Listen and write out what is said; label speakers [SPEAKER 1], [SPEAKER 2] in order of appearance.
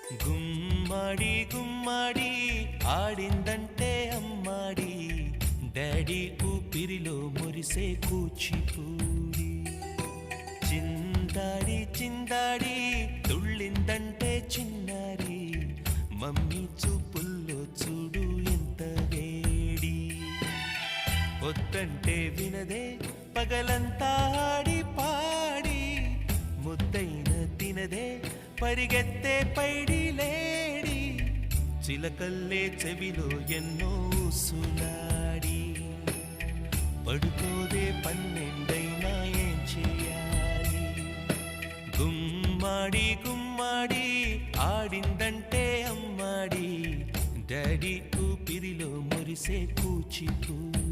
[SPEAKER 1] గుమ్మడి గుమ్మడి ఆడిందంటే అమ్మాడి, daddy ఊపిరిలో మురిసే కూచిపూడి. చిందాడి చిందాడి తుళ్ళిందంటే చిన్నారి, మమ్మీ చూపుల్లో చూడు ఎంత వేడి. వద్దంటే వినదే పగలంతా ఆడి పాడి, ముద్దైన తినదే పరిగెత్తే పైడి లేడి. చిలకల్లే చెవిలో ఎన్నో సులాడి, పడుకోదే పన్నెండైనా ఏం చేయాలి. గుమ్మాడి గుమ్మాడి ఆడిందంటే అమ్మాడి, డాడీ ఊపిరిలో మురిసే కూచిపూడి.